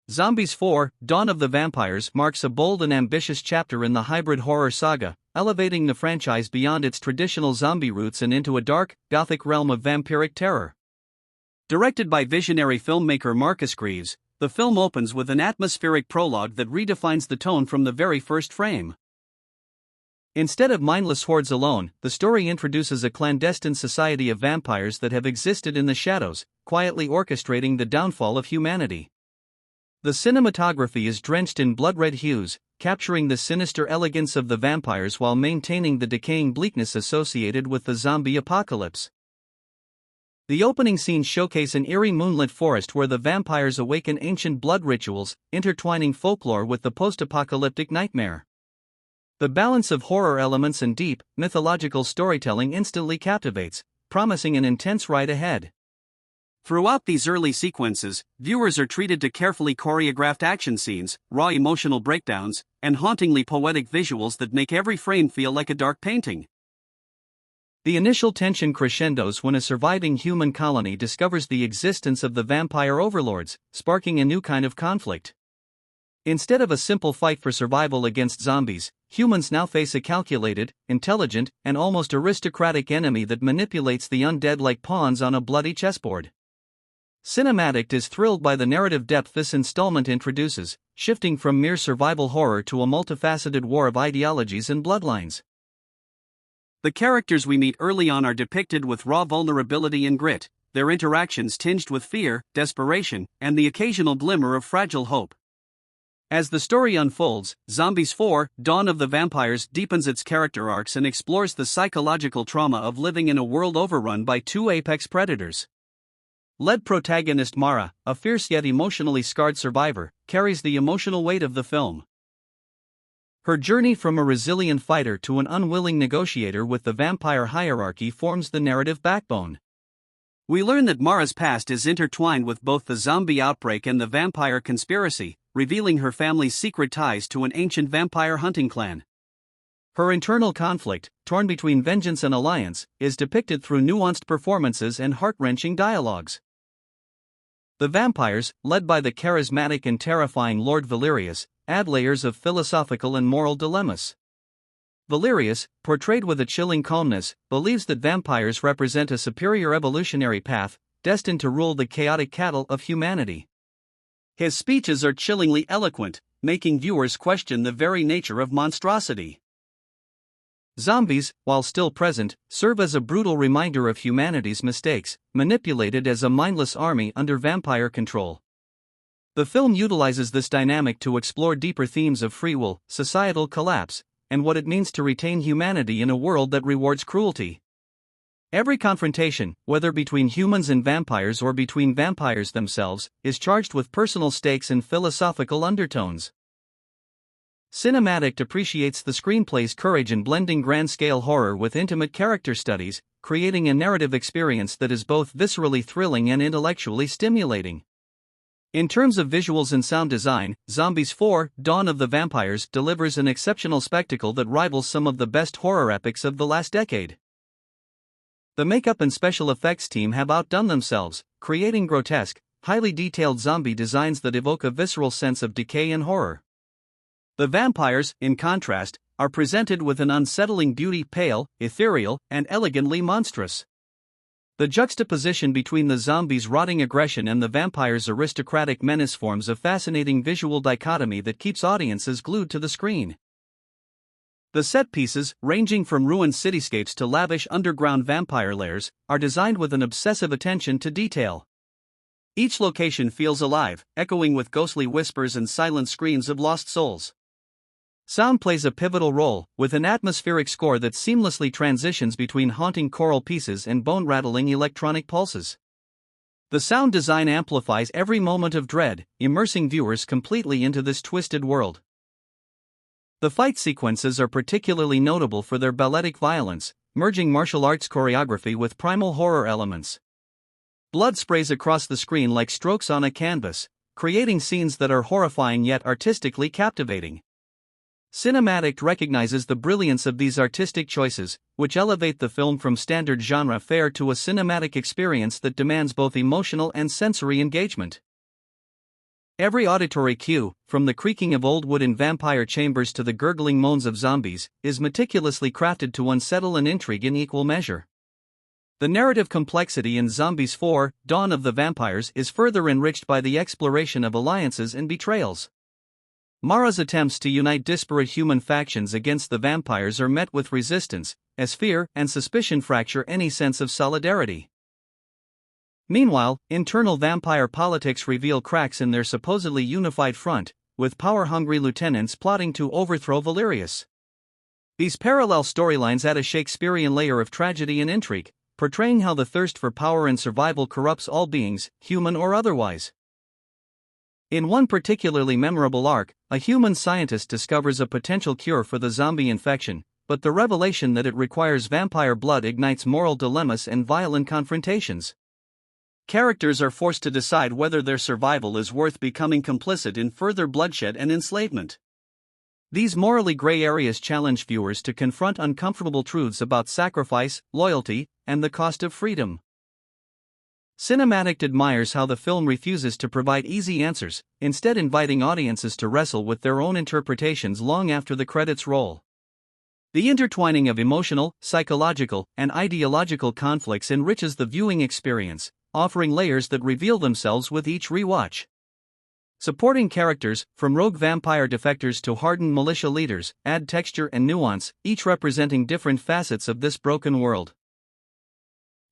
Zombies 4: Dawn of the Vampires marks a bold and ambitious chapter in the hybrid horror saga, elevating the franchise beyond its traditional zombie roots and into a dark, gothic realm of vampiric terror. Directed by visionary filmmaker Marcus Greaves, the film opens with an atmospheric prologue that redefines the tone from the very first frame. Instead of mindless hordes alone, the story introduces a clandestine society of vampires that have existed in the shadows, quietly orchestrating the downfall of humanity. The cinematography is drenched in blood-red hues, capturing the sinister elegance of the vampires while maintaining the decaying bleakness associated with the zombie apocalypse. The opening scenes showcase an eerie moonlit forest where the vampires awaken ancient blood rituals, intertwining folklore with the post-apocalyptic nightmare. The balance of horror elements and deep, mythological storytelling instantly captivates, promising an intense ride ahead. Throughout these early sequences, viewers are treated to carefully choreographed action scenes, raw emotional breakdowns, and hauntingly poetic visuals that make every frame feel like a dark painting. The initial tension crescendos when a surviving human colony discovers the existence of the vampire overlords, sparking a new kind of conflict. Instead of a simple fight for survival against zombies, humans now face a calculated, intelligent, and almost aristocratic enemy that manipulates the undead like pawns on a bloody chessboard. Addict is thrilled by the narrative depth this installment introduces, shifting from mere survival horror to a multifaceted war of ideologies and bloodlines. The characters we meet early on are depicted with raw vulnerability and grit, their interactions tinged with fear, desperation, and the occasional glimmer of fragile hope. As the story unfolds, Zombies 4: Dawn of the Vampires deepens its character arcs and explores the psychological trauma of living in a world overrun by two apex predators. Lead protagonist Mara, a fierce yet emotionally scarred survivor, carries the emotional weight of the film. Her journey from a resilient fighter to an unwilling negotiator with the vampire hierarchy forms the narrative backbone. We learn that Mara's past is intertwined with both the zombie outbreak and the vampire conspiracy, revealing her family's secret ties to an ancient vampire hunting clan. Her internal conflict, torn between vengeance and alliance, is depicted through nuanced performances and heart-wrenching dialogues. The vampires, led by the charismatic and terrifying Lord Valerius, add layers of philosophical and moral dilemmas. Valerius, portrayed with a chilling calmness, believes that vampires represent a superior evolutionary path, destined to rule the chaotic cattle of humanity. His speeches are chillingly eloquent, making viewers question the very nature of monstrosity. Zombies, while still present, serve as a brutal reminder of humanity's mistakes, manipulated as a mindless army under vampire control. The film utilizes this dynamic to explore deeper themes of free will, societal collapse, and what it means to retain humanity in a world that rewards cruelty. Every confrontation, whether between humans and vampires or between vampires themselves, is charged with personal stakes and philosophical undertones. Addict appreciates the screenplay's courage in blending grand-scale horror with intimate character studies, creating a narrative experience that is both viscerally thrilling and intellectually stimulating. In terms of visuals and sound design, Zombies 4: Dawn of the Vampires delivers an exceptional spectacle that rivals some of the best horror epics of the last decade. The makeup and special effects team have outdone themselves, creating grotesque, highly detailed zombie designs that evoke a visceral sense of decay and horror. The vampires, in contrast, are presented with an unsettling beauty, pale, ethereal, and elegantly monstrous. The juxtaposition between the zombies' rotting aggression and the vampires' aristocratic menace forms a fascinating visual dichotomy that keeps audiences glued to the screen. The set pieces, ranging from ruined cityscapes to lavish underground vampire lairs, are designed with an obsessive attention to detail. Each location feels alive, echoing with ghostly whispers and silent screams of lost souls. Sound plays a pivotal role, with an atmospheric score that seamlessly transitions between haunting choral pieces and bone-rattling electronic pulses. The sound design amplifies every moment of dread, immersing viewers completely into this twisted world. The fight sequences are particularly notable for their balletic violence, merging martial arts choreography with primal horror elements. Blood sprays across the screen like strokes on a canvas, creating scenes that are horrifying yet artistically captivating. Addict recognizes the brilliance of these artistic choices, which elevate the film from standard genre fare to a cinematic experience that demands both emotional and sensory engagement. Every auditory cue, from the creaking of old wood in vampire chambers to the gurgling moans of zombies, is meticulously crafted to unsettle and intrigue in equal measure. The narrative complexity in Zombies 4: Dawn of the Vampires is further enriched by the exploration of alliances and betrayals. Mara's attempts to unite disparate human factions against the vampires are met with resistance, as fear and suspicion fracture any sense of solidarity. Meanwhile, internal vampire politics reveal cracks in their supposedly unified front, with power-hungry lieutenants plotting to overthrow Valerius. These parallel storylines add a Shakespearean layer of tragedy and intrigue, portraying how the thirst for power and survival corrupts all beings, human or otherwise. In one particularly memorable arc, a human scientist discovers a potential cure for the zombie infection, but the revelation that it requires vampire blood ignites moral dilemmas and violent confrontations. Characters are forced to decide whether their survival is worth becoming complicit in further bloodshed and enslavement. These morally gray areas challenge viewers to confront uncomfortable truths about sacrifice, loyalty, and the cost of freedom. Cinem admires how the film refuses to provide easy answers, instead inviting audiences to wrestle with their own interpretations long after the credits roll. The intertwining of emotional, psychological, and ideological conflicts enriches the viewing experience, offering layers that reveal themselves with each rewatch. Supporting characters, from rogue vampire defectors to hardened militia leaders, add texture and nuance, each representing different facets of this broken world.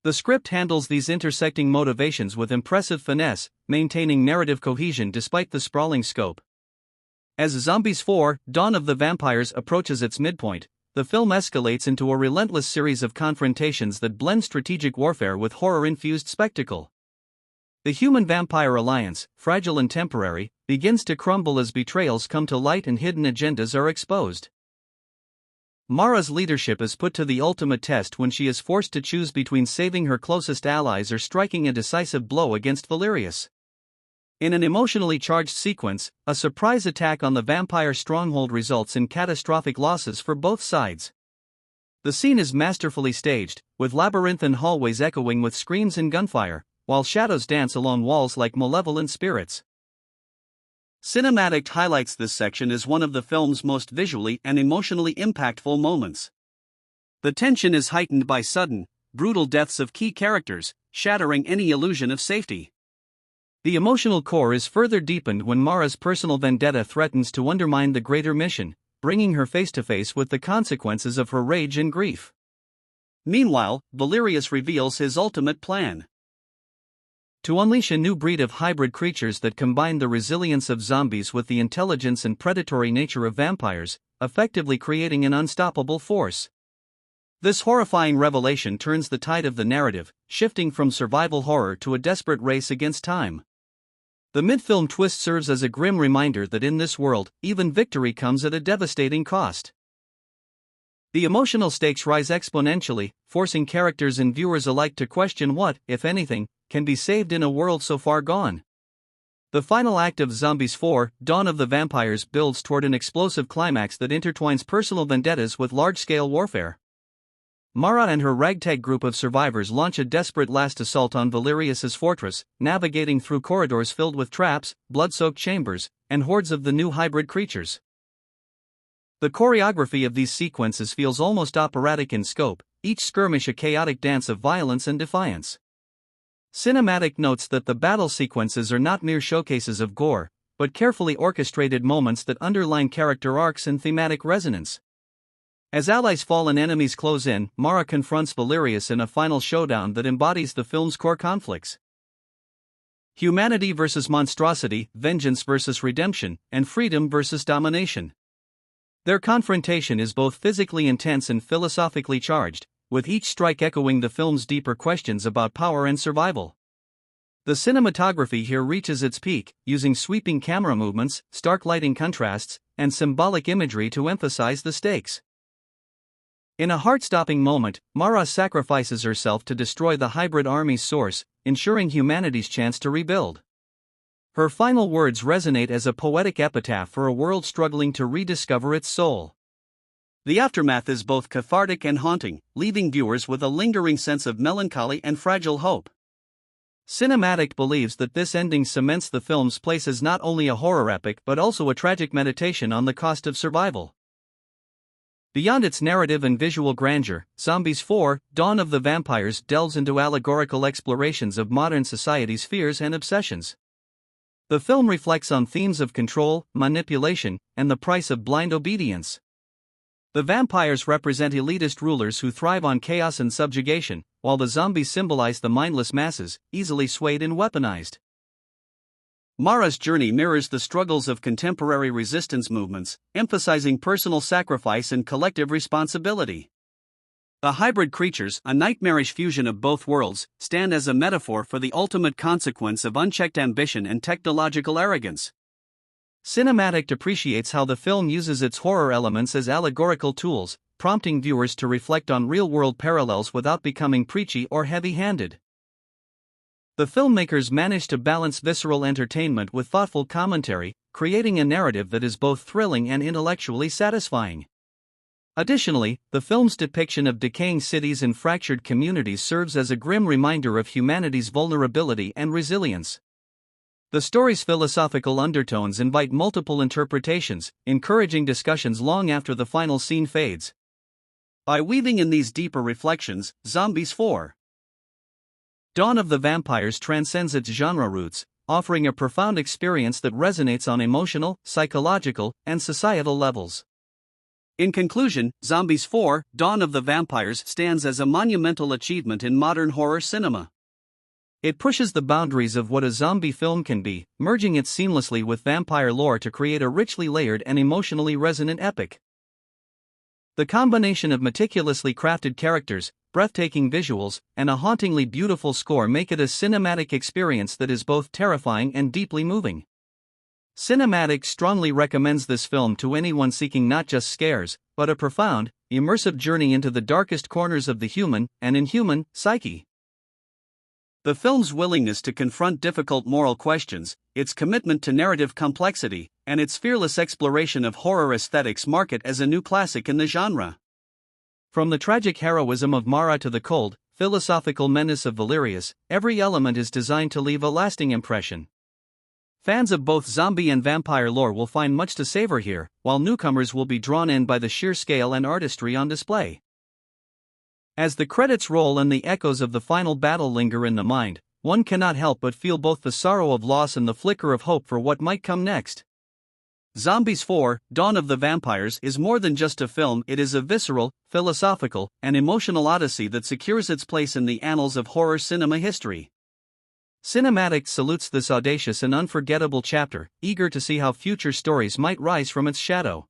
The script handles these intersecting motivations with impressive finesse, maintaining narrative cohesion despite the sprawling scope. As Zombies 4: Dawn of the Vampires approaches its midpoint, the film escalates into a relentless series of confrontations that blend strategic warfare with horror-infused spectacle. The human-vampire alliance, fragile and temporary, begins to crumble as betrayals come to light and hidden agendas are exposed. Mara's leadership is put to the ultimate test when she is forced to choose between saving her closest allies or striking a decisive blow against Valerius. In an emotionally charged sequence, a surprise attack on the vampire stronghold results in catastrophic losses for both sides. The scene is masterfully staged, with labyrinthine hallways echoing with screams and gunfire, while shadows dance along walls like malevolent spirits. Cinem Addict highlights this section as one of the film's most visually and emotionally impactful moments. The tension is heightened by sudden, brutal deaths of key characters, shattering any illusion of safety. The emotional core is further deepened when Mara's personal vendetta threatens to undermine the greater mission, bringing her face to face with the consequences of her rage and grief. Meanwhile, Valerius reveals his ultimate plan: to unleash a new breed of hybrid creatures that combine the resilience of zombies with the intelligence and predatory nature of vampires, effectively creating an unstoppable force. This horrifying revelation turns the tide of the narrative, shifting from survival horror to a desperate race against time. The mid-film twist serves as a grim reminder that in this world, even victory comes at a devastating cost. The emotional stakes rise exponentially, forcing characters and viewers alike to question what, if anything, can be saved in a world so far gone. The final act of Zombies 4: Dawn of the Vampires builds toward an explosive climax that intertwines personal vendettas with large-scale warfare. Mara and her ragtag group of survivors launch a desperate last assault on Valerius's fortress, navigating through corridors filled with traps, blood-soaked chambers, and hordes of the new hybrid creatures. The choreography of these sequences feels almost operatic in scope, each skirmish a chaotic dance of violence and defiance. Cinem Addict notes that the battle sequences are not mere showcases of gore, but carefully orchestrated moments that underline character arcs and thematic resonance. As allies fall and enemies close in, Mara confronts Valerius in a final showdown that embodies the film's core conflicts. Humanity versus monstrosity, vengeance versus redemption, and freedom versus domination. Their confrontation is both physically intense and philosophically charged, with each strike echoing the film's deeper questions about power and survival. The cinematography here reaches its peak, using sweeping camera movements, stark lighting contrasts, and symbolic imagery to emphasize the stakes. In a heart-stopping moment, Mara sacrifices herself to destroy the hybrid army's source, ensuring humanity's chance to rebuild. Her final words resonate as a poetic epitaph for a world struggling to rediscover its soul. The aftermath is both cathartic and haunting, leaving viewers with a lingering sense of melancholy and fragile hope. Cinematic believes that this ending cements the film's place as not only a horror epic but also a tragic meditation on the cost of survival. Beyond its narrative and visual grandeur, Zombies 4: Dawn of the Vampires delves into allegorical explorations of modern society's fears and obsessions. The film reflects on themes of control, manipulation, and the price of blind obedience. The vampires represent elitist rulers who thrive on chaos and subjugation, while the zombies symbolize the mindless masses, easily swayed and weaponized. Mara's journey mirrors the struggles of contemporary resistance movements, emphasizing personal sacrifice and collective responsibility. The hybrid creatures, a nightmarish fusion of both worlds, stand as a metaphor for the ultimate consequence of unchecked ambition and technological arrogance. Cinematic appreciates how the film uses its horror elements as allegorical tools, prompting viewers to reflect on real-world parallels without becoming preachy or heavy-handed. The filmmakers managed to balance visceral entertainment with thoughtful commentary, creating a narrative that is both thrilling and intellectually satisfying. Additionally, the film's depiction of decaying cities and fractured communities serves as a grim reminder of humanity's vulnerability and resilience. The story's philosophical undertones invite multiple interpretations, encouraging discussions long after the final scene fades. By weaving in these deeper reflections, Zombies 4: Dawn of the Vampires transcends its genre roots, offering a profound experience that resonates on emotional, psychological, and societal levels. In conclusion, Zombies 4: Dawn of the Vampires stands as a monumental achievement in modern horror cinema. It pushes the boundaries of what a zombie film can be, merging it seamlessly with vampire lore to create a richly layered and emotionally resonant epic. The combination of meticulously crafted characters, breathtaking visuals, and a hauntingly beautiful score make it a cinematic experience that is both terrifying and deeply moving. Cinematic strongly recommends this film to anyone seeking not just scares, but a profound, immersive journey into the darkest corners of the human and inhuman psyche. The film's willingness to confront difficult moral questions, its commitment to narrative complexity, and its fearless exploration of horror aesthetics mark it as a new classic in the genre. From the tragic heroism of Mara to the cold, philosophical menace of Valerius, every element is designed to leave a lasting impression. Fans of both zombie and vampire lore will find much to savor here, while newcomers will be drawn in by the sheer scale and artistry on display. As the credits roll and the echoes of the final battle linger in the mind, one cannot help but feel both the sorrow of loss and the flicker of hope for what might come next. Zombies 4: Dawn of the Vampires is more than just a film, it is a visceral, philosophical, and emotional odyssey that secures its place in the annals of horror cinema history. Cinematic salutes this audacious and unforgettable chapter, eager to see how future stories might rise from its shadow.